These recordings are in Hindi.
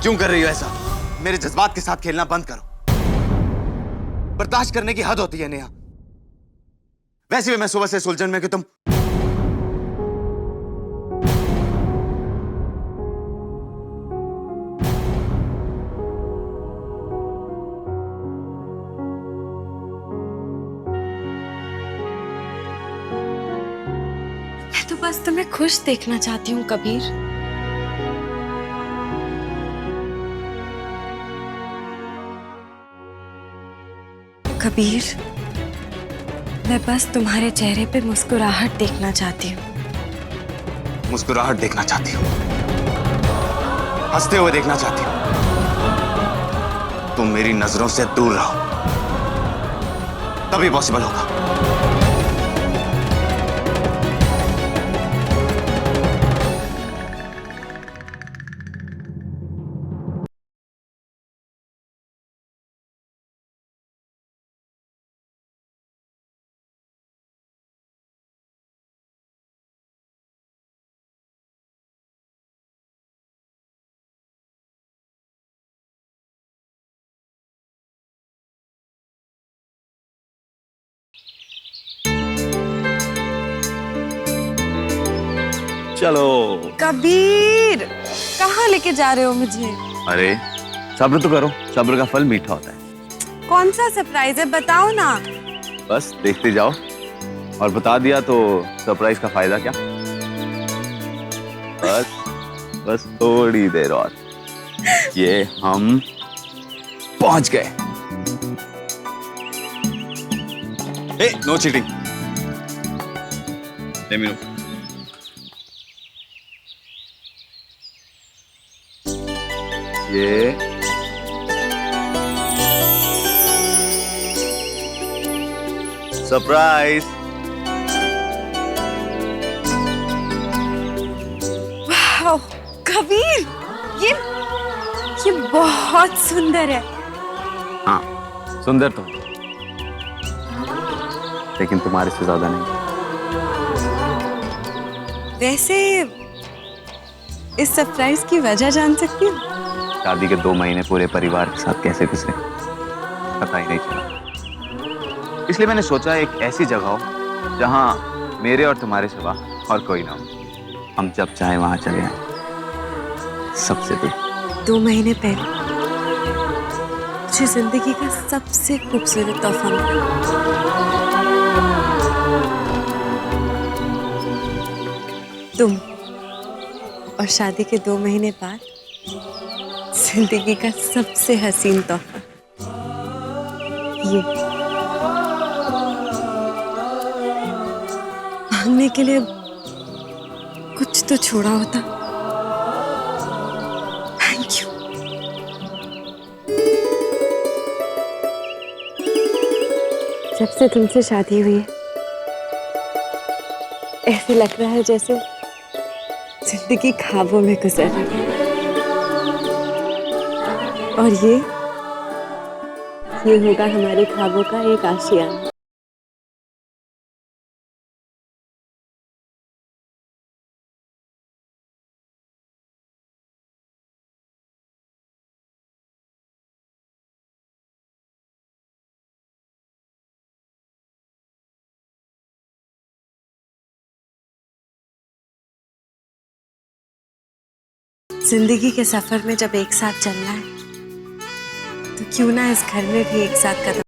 क्यों कर रही हो ऐसा? मेरे जज्बात के साथ खेलना बंद करो। बर्दाश्त करने की हद होती है नेहा। वैसे भी मैं सुबह से सुलझन में कि तुम मैं तो बस तुम्हें खुश देखना चाहती हूँ कबीर। कबीर, मैं बस तुम्हारे चेहरे पे मुस्कुराहट देखना चाहती हूँ। मुस्कुराहट देखना चाहती हूँ, हंसते हुए देखना चाहती हूँ। तुम मेरी नजरों से दूर रहो, तभी पॉसिबल होगा। चलो। कबीर, कहाँ लेके जा रहे हो मुझे? अरे सब्र तो करो, सब्र का फल मीठा होता है। कौन सा सरप्राइज है, बताओ ना। बस देखते जाओ, और बता दिया तो सरप्राइज का फायदा क्या। बस थोड़ी देर और, ये हम पहुंच गए। No cheating. Let me know. ये सरप्राइज। वाह कबीर, ये बहुत सुंदर है। हाँ सुंदर तो है, लेकिन तुम्हारे से ज्यादा नहीं। वैसे इस सरप्राइज की वजह जान सकती हूँ? शादी के 2 महीने पूरे परिवार के साथ कैसे गुजरे पता ही नहीं चला। इसलिए मैंने सोचा एक ऐसी जगह हो जहां मेरे और तुम्हारे सिवा और कोई ना हो। हम जब चाहे वहां चले आए, सबसे दूर। 2 महीने पहले मुझे जिंदगी का सबसे खूबसूरत तोहफा मिला। तुम, और शादी के 2 महीने बाद जिंदगी का सबसे हसीन तोहफा ये। मांगने के लिए कुछ तो छोड़ा होता। Thank you. जब से तुमसे शादी हुई है, ऐसे लग रहा है जैसे जिंदगी ख्वाबों में गुजर रही है। और ये होगा हमारे ख्वाबों का एक आशियाना। जिंदगी के सफर में जब एक साथ चलना है, तो क्यों ना इस घर में भी एक साथ कदम।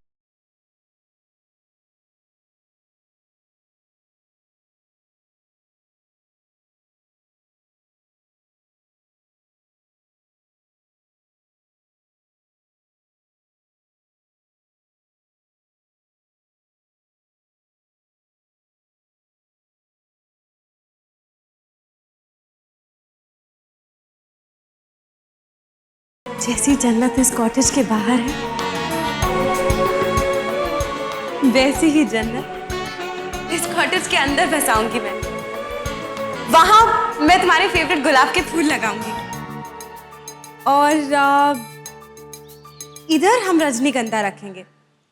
जैसी जन्नत इस कॉटेज के बाहर है, वैसी ही जन्नत इस कॉटेज के अंदर बसाऊंगी मैं। वहां मैं तुम्हारे फेवरेट गुलाब के फूल लगाऊंगी, और इधर हम रजनीगंधा रखेंगे,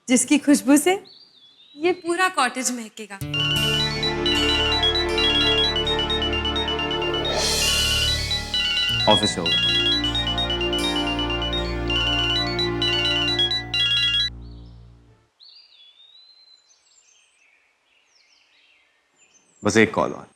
जिसकी खुशबू से ये पूरा कॉटेज महकेगा। ऑफिस से होगा। बस एक कॉल और।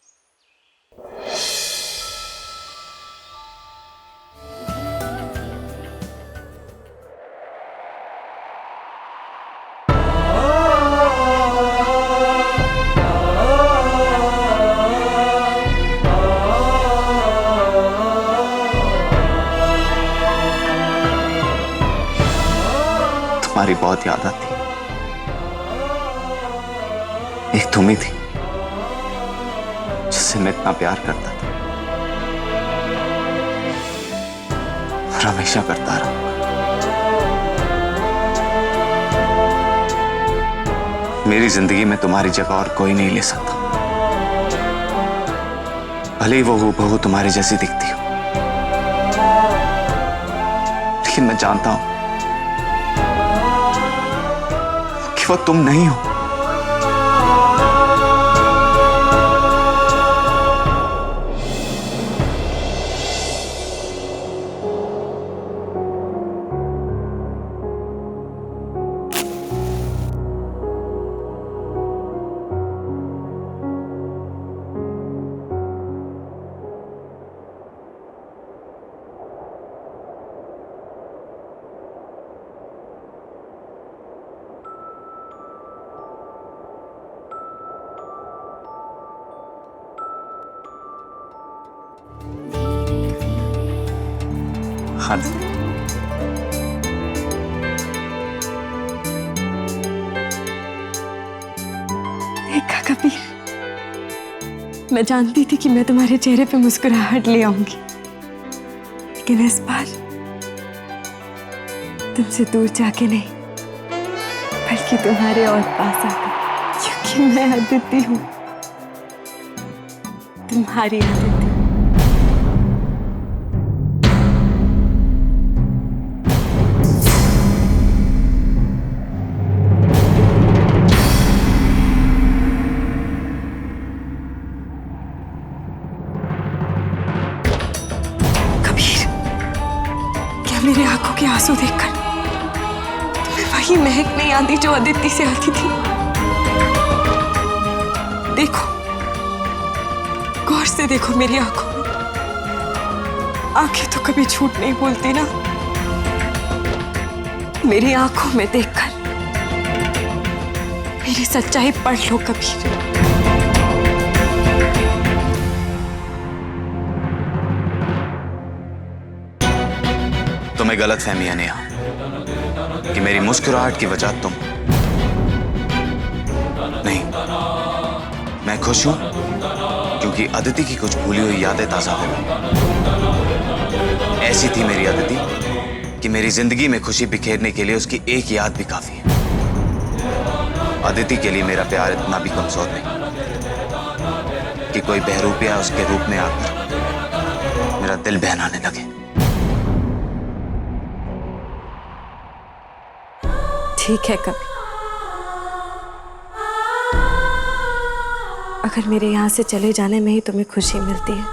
तुम्हारी बहुत याद आती। एक तुम ही थी जिससे मैं इतना प्यार करता था और हमेशा करता रहूंगा। मेरी जिंदगी में तुम्हारी जगह और कोई नहीं ले सकता, भले ही वो हूबहू तुम्हारी जैसी दिखती हो, लेकिन मैं जानता हूं कि वो तुम नहीं हो। हाँ जी। देखा कबीर, मैं जानती थी कि मैं तुम्हारे चेहरे पे मुस्कुराहट ले आऊंगी, लेकिन इस बार तुमसे दूर जाके नहीं, बल्कि तुम्हारे और पास आकर, क्योंकि मैं अदिति हूं, तुम्हारी अदिति। मेरे आंखों के आंसू देखकर तुम्हें वही महक नहीं आती जो अदिति से आती थी। देखो, गौर से देखो मेरी आंखों में। आंखें तो कभी झूठ नहीं बोलती ना। मेरी आंखों में देखकर मेरी सच्चाई पढ़ लो कबीर। तुम्हें गलतफहमी है नेहा कि मेरी मुस्कुराहट की वजह तुम नहीं। मैं खुश हूं क्योंकि अदिति की कुछ भूली हुई यादें ताजा हो गई। ऐसी थी मेरी अदिति कि मेरी जिंदगी में खुशी बिखेरने के लिए उसकी एक याद भी काफी है। अदिति के लिए मेरा प्यार इतना भी कमजोर नहीं कि कोई बहरूपिया उसके रूप में आकर मेरा दिल बहलाने लगे। ठीक है कभी, अगर मेरे यहां से चले जाने में ही तुम्हें खुशी मिलती है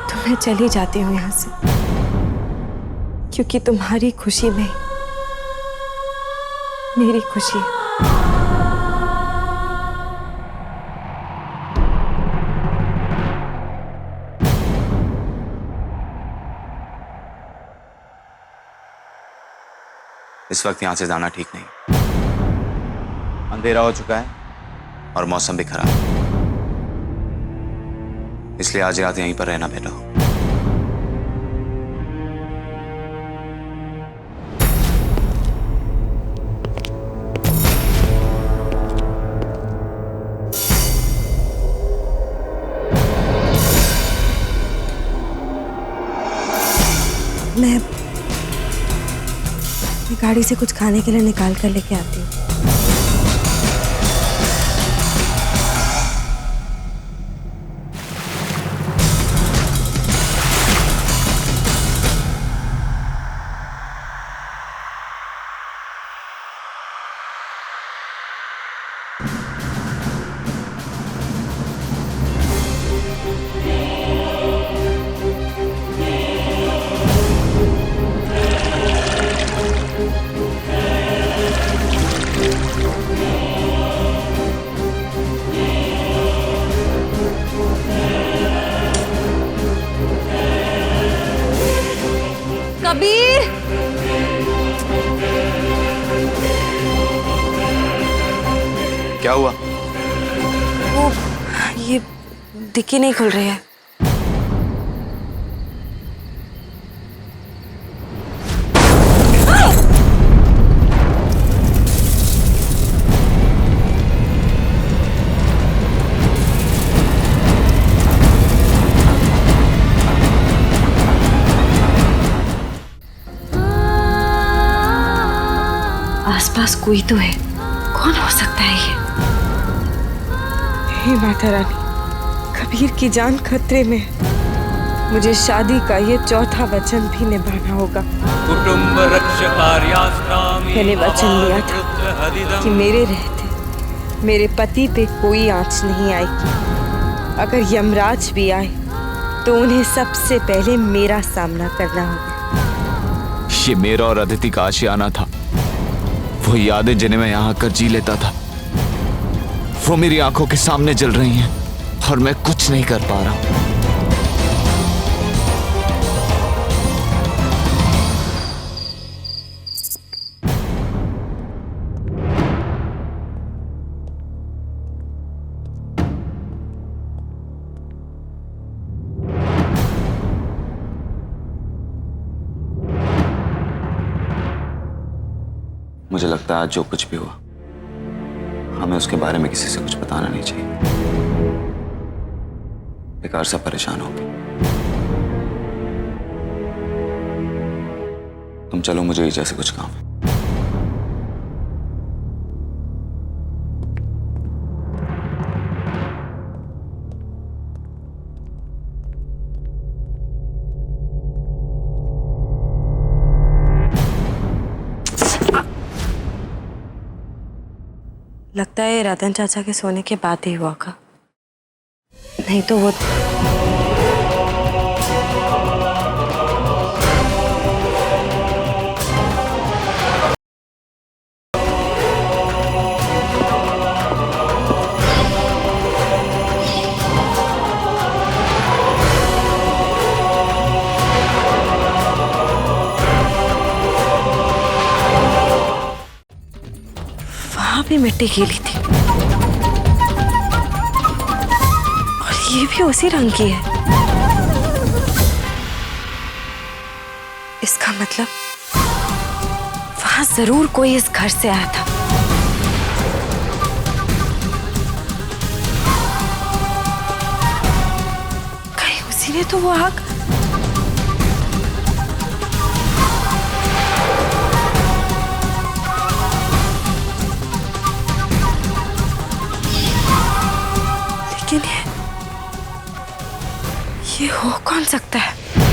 तो मैं चली जाती हूँ यहां से, क्योंकि तुम्हारी खुशी में मेरी खुशी है। इस वक्त यहां से जाना ठीक नहीं। अंधेरा हो चुका है और मौसम भी खराब, इसलिए आज रात यहीं पर रहना बेटा हो। मैं गाड़ी से कुछ खाने के लिए निकाल कर लेके आती हूँ। कबीर! क्या हुआ? वो ये डिक्की नहीं खुल रही है। आसपास कोई तो है। कौन हो सकता है ये? हे माता रानी, कबीर की जान खतरे में है। मुझे शादी का ये चौथा वचन भी निभाना होगा। कुटुंब रक्षकार्यास्त्रामि मैंने वचन लिया था कि मेरे रहते मेरे पति पे कोई आंच नहीं आएगी। अगर यमराज भी आए तो उन्हें सबसे पहले मेरा सामना करना होगा। ये मेरा और अदिति का आशियाना था। वो यादें जिन्हें मैं यहाँ आकर जी लेता था, वो मेरी आंखों के सामने जल रही हैं और मैं कुछ नहीं कर पा रहा। मुझे लगता है आज जो कुछ भी हुआ, हमें उसके बारे में किसी से कुछ बताना नहीं चाहिए। बेकार सा परेशान होगी। तुम चलो, मुझे ही जैसे कुछ काम है। लगता है रतन चाचा के सोने के बाद ही हुआ का। नहीं तो वो भी मिट्टी गीली थी और ये भी उसी रंग की है। इसका मतलब वहां जरूर कोई इस घर से आया था। कहीं उसी ने तो वो आग ये हो कौन सकता है?